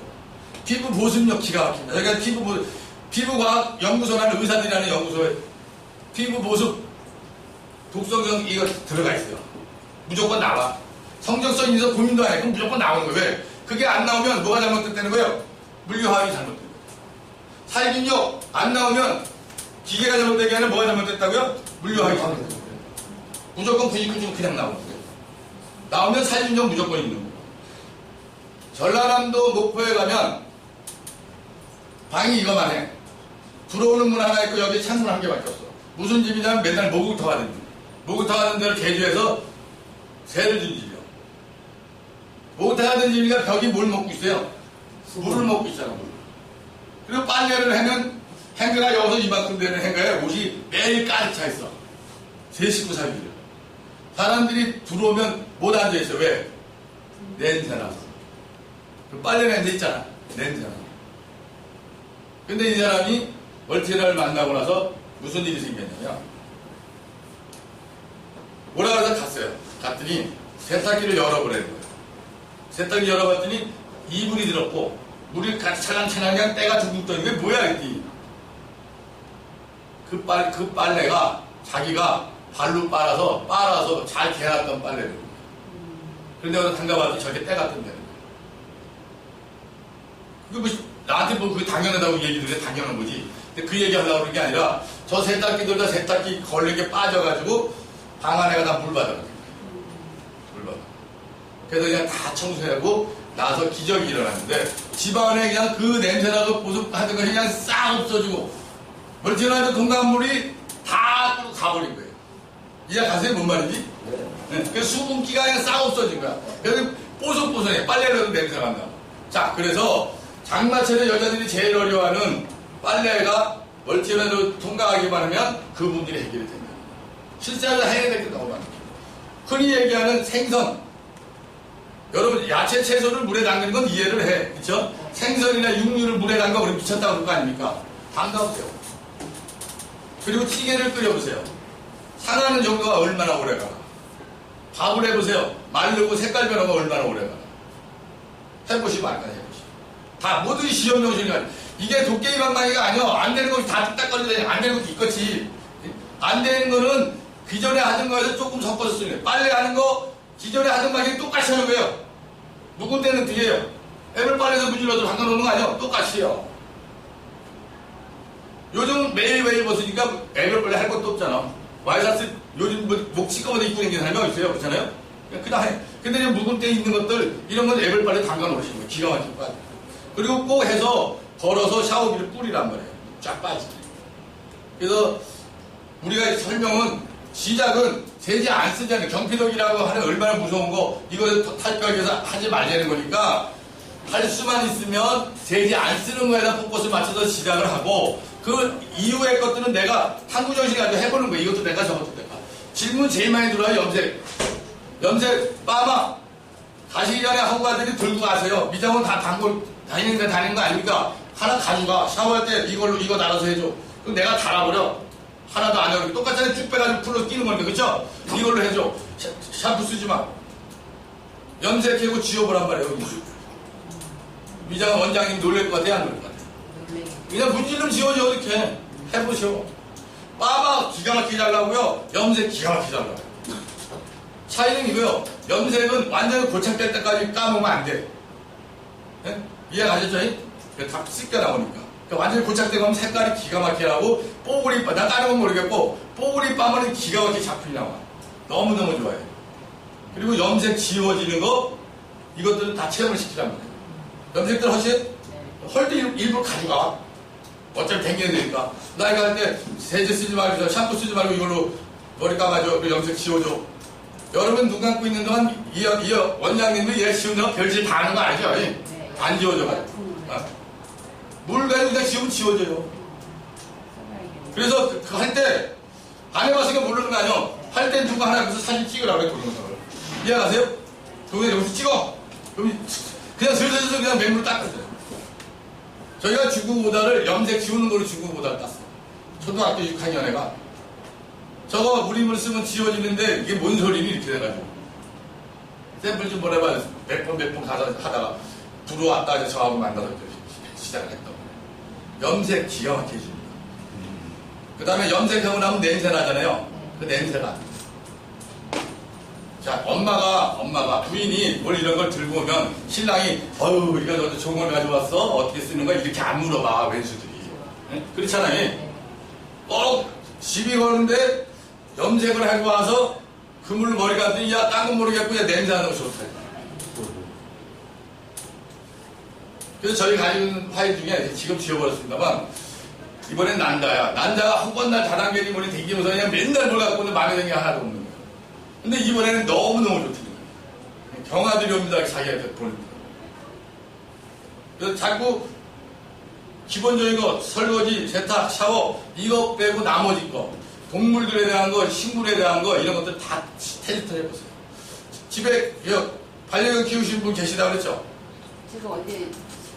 피부 보습력 기가 막힙니다. 여기가 피부과학 연구소라는 의사들이라는 연구소에 피부 보습 독성성 이거 들어가 있어요. 무조건 나와. 성적성이 있어서 고민도 안 해. 그럼 무조건 나오는 거예요. 왜? 그게 안 나오면 뭐가 잘못됐다는 거예요? 물리화학이 잘못된 거예요. 살균력 안 나오면 기계가 잘못된 게 아니라 뭐가 잘못됐다고요? 물리화학이 잘못된 거예요. 무조건 99중 그냥 나오는 거예요. 나오면 살균력 무조건 있는 거예요. 전라남도 목포에 가면 방이 이거만 해. 들어오는 문 하나 있고 여기 창문 한 개밖에 없어. 무슨 집이냐면 맨날 목욕탕 하는 집. 목욕탕 하는 데를 개조해서 새를 준 집이요. 목욕탕 하는 집이니까 벽이 뭘 먹고 있어요? 물을 먹고 있잖아, 물. 그리고 빨래를 하면 행거가 여기서 이만큼 되는 행거에 옷이 매일 가득 차 있어. 제 식구 살기를. 사람들이 들어오면 못 앉아있어. 왜? 냄새나서. 그 빨래 냄새 있잖아. 냄새나. 근데 이 사람이 멀티를 만나고 나서 무슨 일이 생겼냐면 뭐라 그래서 갔어요. 갔더니 세탁기를 열어보라는 거예요. 세탁기 열어봤더니 이불이 들었고 물이 찰랑찰랑 그냥 때가 둥둥 떠있는 게 뭐야 이게. 그 빨래가 자기가 발로 빨아서 잘 개놨던 빨래를. 그런데 어느 담가봤더니 저렇게 때가 뜬다는 거예요. 그게 뭐 나한테 뭐 그게 당연하다고 얘기를 해. 당연한 거지. 근데 그 얘기 하려고 그런 게 아니라 저 세탁기들도 세탁기 걸린 게 빠져가지고 방 안에가 다 물 받아가지고. 물 받아. 그래서 그냥 다 청소하고 나서 기적이 일어났는데 집안에 그냥 그 냄새나고 보습하던 것이 그냥 싹 없어지고 멀티나이트 동간물이 다 뚫고 가버린 거예요. 이해가세요? 뭔 말인지? 네. 그 수분기가 그냥 싹 없어진 거야. 그래서 뽀송뽀송해. 빨래를 해도 냄새가 난다. 자, 그래서 장마철에 여자들이 제일 어려워하는 빨래가 멀티나이트 통과하기만 하면 그 문제가 해결이 됩니다. 실제로 해야 될 게 너무 많아요. 흔히 얘기하는 생선. 여러분 야채 채소를 물에 담그는 건 이해를 해. 그쵸? 생선이나 육류를 물에 담가 우리 미쳤다고 그럴 거 아닙니까? 반가우세요. 그리고 찌개를 끓여보세요. 상하는 정도가 얼마나 오래가. 밥을 해보세요. 마르고 색깔 변화가 얼마나 오래가. 해보시면 알까요? 해보시면. 다 모두 시험 정신이야. 이게 도깨비 방망이가 아니야. 안 되는 거 다 뚝딱거리더니 안 되는 것도 있겠지. 안 되는 거는 기존에 하던 거에서 조금 섞어서 쓰는 거예요. 빨래 하는 거 기존에 하던 방향이 똑같이 하는 거예요. 누군 때는 뒤에요. 애를 빨래에서 문질러도 상관없는 거 아니야? 똑같이요. 요즘 매일매일 벗으니까 애를 빨래 할 것도 없잖아. 와이셔츠 요즘 목 시꺼먼데 입고 다니는 사람이 있어요. 그렇잖아요? 그냥 해. 근데 이제 묵은 때 있는 것들 이런 건 애를 빨래 담가 놓으시는 거예요. 기가 막히게 빠져. 그리고 꼭 해서 걸어서 샤워기를 뿌리란 말이에요. 쫙 빠지게. 그래서 우리가 설명은 시작은 세제 안 쓰잖아요. 경피독이라고 하는 얼마나 무서운 거 이거 탈피하기 위해서 하지 말자는 거니까 할 수만 있으면 세제 안 쓰는 거에다 포커스 맞춰서 시작을 하고 그 이후의 것들은 내가 탐구정신이 가지고 해보는 거예요. 이것도 내가 저것도 내가. 질문 제일 많이 들어요. 염색. 염색 빠마 가시기 전에 하고 가더니 들고 가세요. 미장원 다 단골 다니는 거 아닙니까? 하나 가져가. 샤워할 때 이걸로 이거 달아서 해줘. 그럼 내가 달아버려. 하나도 안 해요. 똑같잖아요. 쭉 빼가지고 풀로 끼는 거니까. 그쵸? 이걸로 해줘. 샴푸 쓰지 마. 염색하고 지워보란 말이에요. 미장 원장님 놀랄 것 같아요? 안 놀랄 것 같아요? 그냥 문질름 지워줘. 이렇게 해보셔. 빠마 기가 막히게 잘나고요. 염색 기가 막히게 잘나요. 차이는 이거요. 염색은 완전히 고착될 때까지 까먹으면 안 돼. 네? 이해가셨죠? 다 씻겨 나오니까. 그러니까 완전히 고착되고 하면 색깔이 기가 막히게 나고 뽀글이 빠, 나 다른 건 모르겠고 뽀글이 빠면 기가 막히게 작품이 나와. 너무너무 좋아요. 그리고 염색 지워지는 거 이것들은 다 체험을 시키란 말이에요. 염색들 하시? 할 때 일부러 가져가. 어차피 댕기는 데니까. 나 이거 할 때 세제 쓰지 말고 샴푸 쓰지 말고 이걸로 머리 감아줘. 염색 지워줘. 여러분 눈 감고 있는 동안 이 원장님도 얘 지우는 거 별짓 다 하는 거 아니죠? 네. 안 지워져가지고. 물 가지고 그냥 지우면 지워져요. 그래서 그 할 때 안 해봤으니까 모르는 거 아니야. 할 때 누가 하나 그래서 사진 찍으라고 그래 동영상을. 이해가세요? 동영상 여기서 찍어. 그냥 슬슬슬 그냥 맹물로 닦았어요. 저희가 중국모다를 염색 지우는 거로 중국모다를 땄어요. 초등학교 6학년 애가. 저거 우리물 쓰면 지워지는데 이게 뭔 소리니 이렇게 돼가지고. 샘플 좀 보내봐. 몇 번 가서 하다가 들어왔다 해서 저하고 만나서 시작을 했던 거예요. 염색 기가 막히게 해줍니다. 그 다음에 염색하고 나면 냄새 나잖아요. 그 냄새가. 자, 엄마가 부인이 뭘 이런 걸 들고 오면 신랑이 어휴 우리가 저 좋은 걸 가져왔어? 어떻게 쓰는 거야? 이렇게 안 물어봐 왼수들이. 네? 그렇잖아요. 시비 거는데 염색을 하고 와서 그물 머리 갔더니 야 딴 건 모르겠고 야 냄새 나는 거 좋다. 그래서 저희 가지고 있는 파일 중에 지금 지워버렸습니다만 이번엔 난다야. 난다가 한 번 날 다단계니 머리 댕기면서 그냥 맨날 뭘 갖고 오는 마음에 드는 게 하나도 없는 거예요. 근데 이번에는 너무너무 좋더라고요. 경아들이 옵니다. 자기한테 보낼 때. 그래서 자꾸 기본적인 거 설거지, 세탁, 샤워 이거 빼고 나머지 거 동물들에 대한 거, 식물에 대한 거 이런 것들 다 테스트 해보세요. 집에 반려견 키우시는 분 계시다고 그랬죠? 제가 어제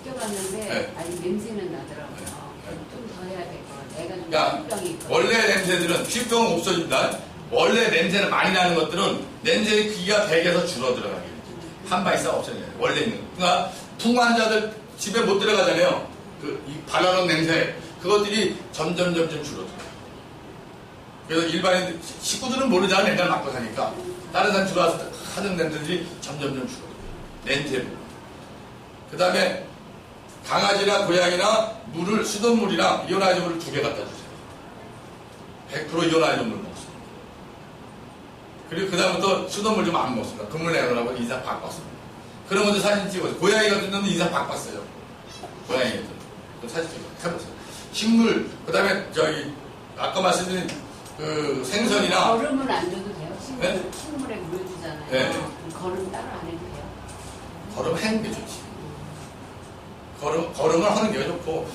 시켜봤는데 네. 아직 냄새는 나더라고요. 좀 더 해야 될 것 같아요. 애가 좀 그러니까 피부병이 있거든요. 원래 냄새들은 피부병은 없어진다. 원래 냄새는 많이 나는 것들은 냄새의 크기가 100에서 줄어들어가게 한 방에 싹 없어져요. 원래 있는. 그러니까 풍 환자들 집에 못 들어가잖아요. 이 발라놓은 냄새 그것들이 점점 줄어들어요. 그래서 일반인 식구들은 모르잖아. 맨날 맡고 사니까 다른 사람 들어와서 하는 냄새들이 점점 줄어들어요. 냄새로. 그 다음에 강아지나 고양이나 물을 수돗물이랑 이온화이저물을 2개 갖다 주세요. 100% 이온화이저물 먹습니다. 그리고 그 다음부터 수돗물 좀 안 먹습니다. 그물 내놓으라고 인사 바꿨습니다. 그런 것도 사진 찍어서 고양이 같은 데는 인사 바꿨어요. 고양이들 사진 찍어 해보세요. 식물 그 다음에 저기 아까 말씀드린 그 생선이나 걸음은 안 줘도 돼요? 네? 식물에 물 주잖아요. 네. 걸음 따로 안 해도 돼요? 걸음 하는 게 좋지. 걸음을 하는 게 좋고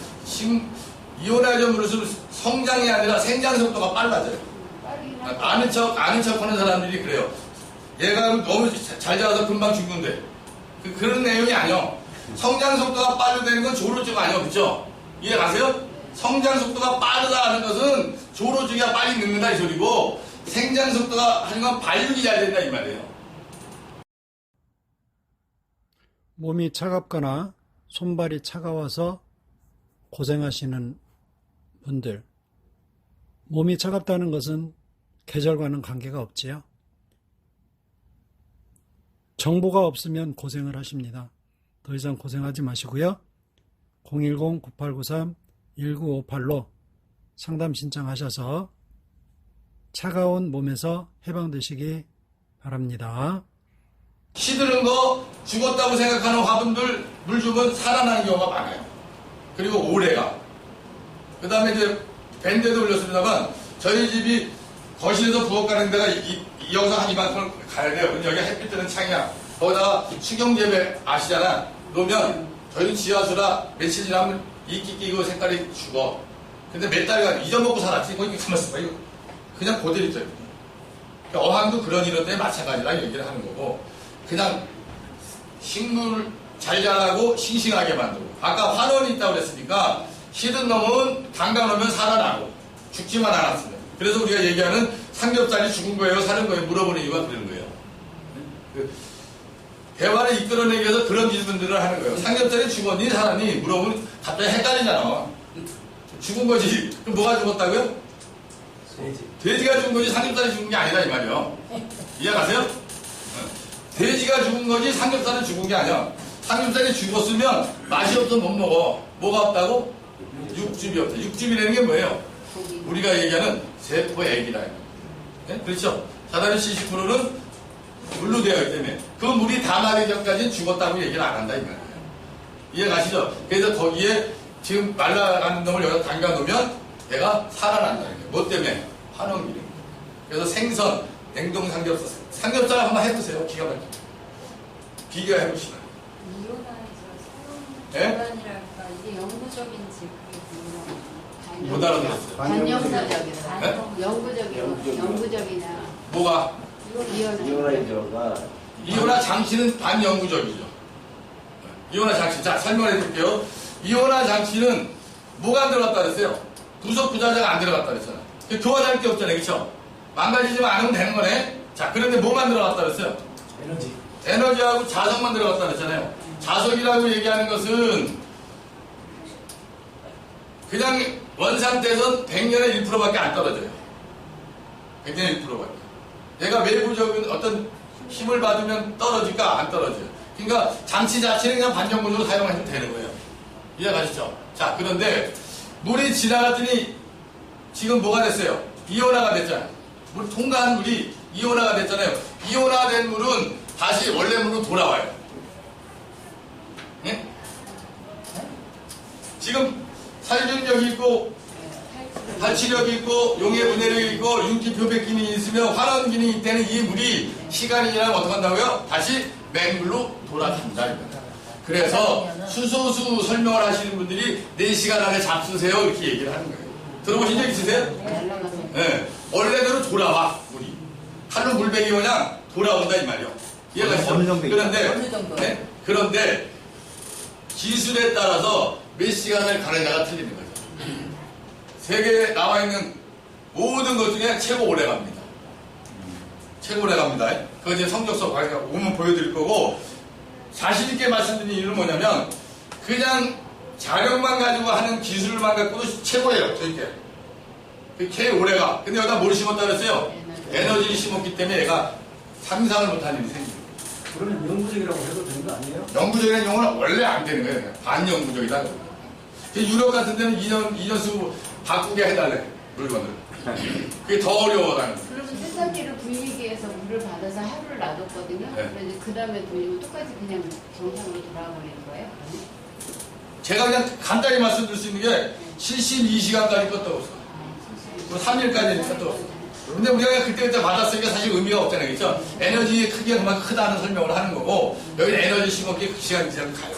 이온화이저물을 쓰면 성장이 아니라 생장 속도가 빨라져요. 빨리 아는 척 하는 사람들이 그래요. 얘가 너무 잘 자라서 금방 죽는데 그런 내용이 아니요. 성장 속도가 빨리 되는 건 조루증 아니요, 그죠? 이해 가세요? 성장 속도가 빠르다 하는 것은 조로주기가 빨리 늙는다 이 소리고, 생장 속도가 하는 건 발육이 잘 된다 이 말이에요. 몸이 차갑거나 손발이 차가워서 고생하시는 분들, 몸이 차갑다는 것은 계절과는 관계가 없지요. 정보가 없으면 고생을 하십니다. 더 이상 고생하지 마시고요. 010-9893-1958로 상담 신청하셔서 차가운 몸에서 해방되시기 바랍니다. 시드는 거 죽었다고 생각하는 화분들 물 주면 살아나는 경우가 많아요. 그리고 오래가. 그 다음에 이제 밴드에도 올렸습니다만, 저희 집이 거실에서 부엌 가는 데가 여기서 한 이만큼 가야 돼요. 근데 여기 햇빛 드는 창이야. 거기다가 수경재배 아시잖아. 놓으면 저희는 지하수라 며칠 지나면 이끼 끼고 색깔이 죽어. 근데 몇 달간 잊어먹고 살았지. 거기 가만 있어봐. 이거 그냥 그대로 있죠. 그러니까 어항도 그런 이런 데 마찬가지라 얘기를 하는 거고, 그냥 식물 잘 자라고 싱싱하게 만들고. 아까 환원이 있다고 그랬으니까 시든 놈은 담가 놓으면 살아나고 죽지만 않았습니다. 그래서 우리가 얘기하는 삼겹살이 죽은 거예요, 사는 거예요 물어보는 이유가 그런 거예요. 대화를 이끌어내기 위해서 그런 질문들을 하는 거예요. 삼겹살이 죽었니 살았니 물어보면 갑자기 헷갈리잖아. 죽은 거지. 그럼 뭐가 죽었다고요? 돼지가 죽은 거지 삼겹살이 죽은 게 아니다 이 말이요. 이해가세요? 돼지가 죽은 거지 삼겹살은 죽은 게 아니야. 삼겹살이 죽었으면 맛이 없어 못 먹어. 뭐가 없다고? 육즙이 없다. 육즙이라는 게 뭐예요? 우리가 얘기하는 세포액이다. 네? 그렇죠? 사다리 70%는 물로 되어 있기 때문에 그 물이 다 마르기 전까지는 죽었다고 얘기를 안 한다 이 말이에요. 이해가시죠? 그래서 거기에 지금 말라가는 놈을 여기다 담가 놓으면 얘가 살아난다는 거예요. 뭐 때문에? 환원기능. 그래서 생선, 냉동 삼겹살, 삼겹살 한번 해보세요. 기가 막히게. 비교해보시면. 예? 이론이랄까 이게 영구적인지 그게 못 알아들었어요. 반영구적이다. 네? 영구적이냐. 뭐가? 이오라이저가 이온화 장치는 반영구적이죠. 이온화 장치. 자, 설명해 드릴게요. 이온화 장치는 뭐가 안 들어갔다 그랬어요? 부속 부자재가 안 들어갔다 그랬잖아요. 교환할 게 없잖아요. 그쵸? 망가지지만 않으면 되는 거네? 자, 그런데 뭐만 들어갔다 그랬어요? 에너지. 에너지하고 자석만 들어갔다 그랬잖아요. 자석이라고 얘기하는 것은 그냥 원상태에선 100년에 1%밖에 안 떨어져요. 100년에 1%밖에. 얘가 외부적인 어떤 힘을 받으면 떨어질까? 안 떨어져요. 그러니까 장치 자체는 그냥 반영구적으로 사용하시면 되는 거예요. 이해가시죠? 자, 그런데 물이 지나갔더니 지금 뭐가 됐어요? 이온화가 됐잖아요. 물 통과한 물이 이온화가 됐잖아요. 이온화된 물은 다시 원래 물로 돌아와요. 예? 지금 살균력이 있고 탈취력이 있고 용해 분해력이 있고 윤기 표백 기능이 있으며 환원 기능이 있다는 이 물이 시간이 지나면 어떻게 한다고요? 다시 맹물로 돌아간다. 그래서 수소수 설명을 하시는 분들이 4시간 안에 잡수세요 이렇게 얘기를 하는 거예요. 들어보신 적 있으세요? 네. 원래대로 돌아와 물이. 칼로 물백이 그냥 돌아온다 이 말이요. 이해가시죠? 어느 정도 그런데 어느 정도? 네? 그런데 기술에 따라서 몇 시간을 가느냐가 틀리는 거죠. 세계에 나와 있는 모든 것 중에 최고 오래 갑니다. 최고 오래 갑니다. 그거 이제 성적서 오면 보여드릴 거고, 자신있게 말씀드리는 이유는 뭐냐면, 그냥 자력만 가지고 하는 기술만 갖고도 최고예요, 저희께. 그게 오래가. 근데 여기다 뭘 심었다 그랬어요? 에너지를 심었기 때문에 얘가 상상을 못하는 일이 생깁니다. 그러면 영구적이라고 해도 되는 거 아니에요? 영구적인 용어는 원래 안 되는 거예요. 그냥 반영구적이다. 유럽 같은 데는 2년수 바꾸게 해달래, 물건을. 그게 더 어려워라는 거예요. 그러면 세상기를 불리기 위해서 물을 받아서 하루를 놔뒀거든요. 네. 그래서 그 다음에 돌리고 똑같이 그냥 정상으로 돌아버리는 거예요? 제가 그냥 간단히 말씀드릴 수 있는 게 72시간까지 껐다 없어. 3일까지는 껐다 없어. 근데 우리가 그때 받았으니까 사실 의미가 없잖아요. 그렇죠? 에너지의 크기가 그만큼 크다는 설명을 하는 거고, 여기는 에너지 심었기에 그 시간이 지나면 가요.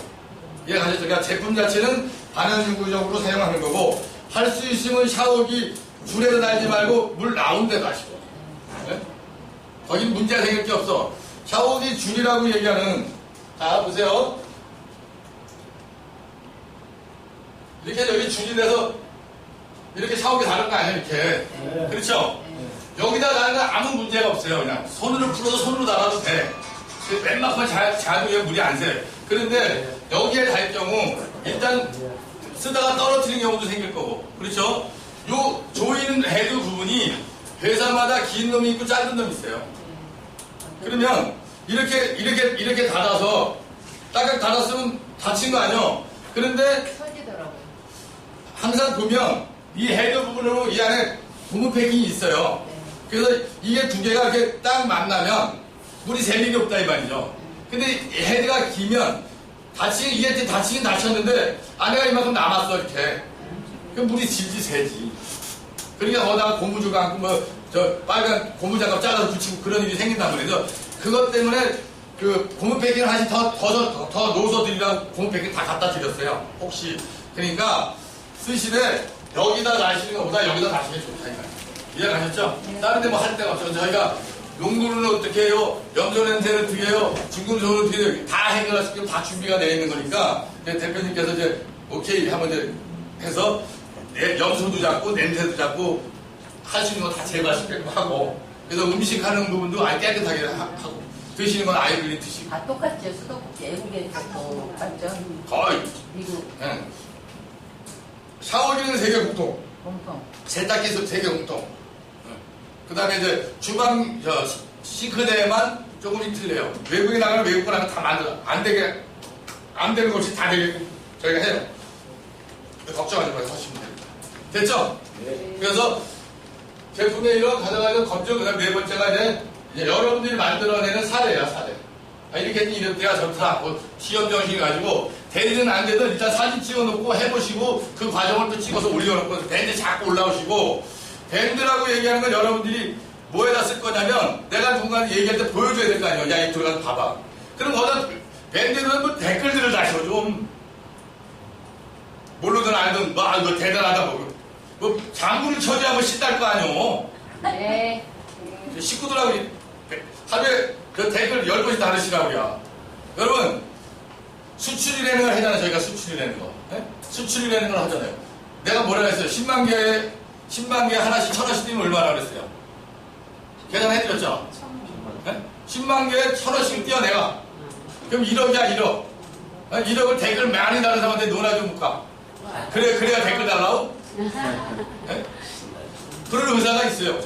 이해가셨죠? 그러니까 제품 자체는 반영구적으로 사용하는 거고, 할 수 있으면 샤워기 줄에서 달지 말고 물 나온 데 다시고. 네? 거긴 문제가 생길 게 없어. 샤워기 줄이라고 얘기하는, 자, 보세요. 이렇게 여기 줄이 돼서 이렇게 샤워기 다른 거 아니야, 이렇게. 네. 그렇죠? 여기다 가는 건 아무 문제가 없어요. 그냥 손으로 풀어서 손으로 달아도 돼. 웬만큼 자동에 물이 안 새. 그런데 여기에 달 경우 일단 쓰다가 떨어뜨리는 경우도 생길 거고. 그렇죠? 요 조이는 헤드 부분이 회사마다 긴 놈이 있고 짧은 놈이 있어요. 그러면 이렇게 닫아서 딱딱 닫았으면 다친 거 아니요? 그런데 터지더라고요. 항상 보면 이 헤드 부분으로 이 안에 고무 패킹이 있어요. 네. 그래서 이게 두 개가 이렇게 딱 만나면 물이 셀 일이 없다 이 말이죠. 근데 이 헤드가 기면 이게 다치긴 다쳤는데 안에가 이만큼 남았어 이렇게. 그럼 물이 질질 새지. 그러니까 거기다가 고무줄 감고 저 빨간 고무장갑 잘라서 붙이고 그런 일이 생긴단 말이죠. 그것 때문에 그 고무 패킹을 하시 더 넣어서 드리라고 고무 패킹 다 갖다 드렸어요. 혹시. 그러니까 쓰시되 여기다 나시는 것보다 여기다 나시는 게 좋다 이거예요. 이해가셨죠? 다른 데 뭐 할 데가 없죠. 저희가 농구는 어떻게 해요? 염소 냄새는 어떻게 해요? 중금속은 어떻게 해요? 다 해결할 수 있게 다 준비가 되어 있는 거니까 대표님께서 이제 오케이 하면 이제 해서 염소도 잡고 냄새도 잡고 할 수 있는 거 다 제거하시게끔 하고 그래서 음식 하는 부분도 아예 깨끗하게 하고 드시는 건 아이들이 드시고 다 똑같죠. 수도꼭지 외국에 똑같죠. 거의 미국 예. 샤워기는 3개 공통 공통. 세탁기에서 3개 공통 그 다음에 이제 주방 싱크대만 조금씩 틀려요. 외국에 나가면 외국 거랑 다 만들어 안 되는 것이 다 되게 저희가 해요. 걱정하지 마세요. 하시면 됩니다. 됐죠? 네. 그래서 제품의 이런 가져가는 검증, 그 다음 네 번째가 이제 여러분들이 만들어내는 사례야, 사례. 이렇게 했더니 이렇게가 좋더라. 뭐 시험 정신이 가지고, 되든 안 되든 일단 사진 찍어놓고 해보시고, 그 과정을 또 찍어서 올려놓고, 밴드 자꾸 올라오시고, 밴드라고 얘기하는 건 여러분들이 뭐에다 쓸 거냐면, 내가 누군가한테 얘기할 때 보여줘야 될 거 아니에요. 야, 이 들어가서 봐봐. 그럼 거기다 밴드는 뭐 댓글들을 다셔, 좀. 모르든 알든, 이거 대단하다, 뭐 장구를 쳐줘야 뭐 신날 거 아니오. 네. 식구들하고 하루에 그 댓글 10번씩 다르시라고요. 여러분, 수출이라는 걸 하잖아요. 저희가 수출이라는 거. 네? 수출이라는 걸 하잖아요. 내가 뭐라 했어요? 10만 개 하나씩 1,000원씩 뛰면 얼마나 그랬어요? 계산해드렸죠? 네? 10만 개에 1,000원씩 뛰어 내가. 그럼 1억이야 1억. 1억을 댓글 많이 다른 사람한테 논아 좀 볼까? 그래야 댓글 달라고? 네? 그런 의사가 있어요.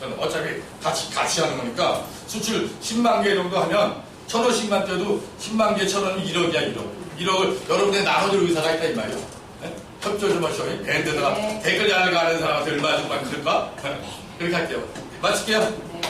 저는 어차피 같이 하는 거니까 수출 10만 개 정도 하면 1,000원씩만 떼도 10만 개 1,000원이면 1억이야 1억. 1억을 여러분들 나눠줄 의사가 있다 이 말이에요. 네? 협조 좀 하시오. 밴드에다가 네. 댓글 잘 가는 사람한테 얼마 좀 그럴까? 그렇게 할게요. 마칠게요. 네.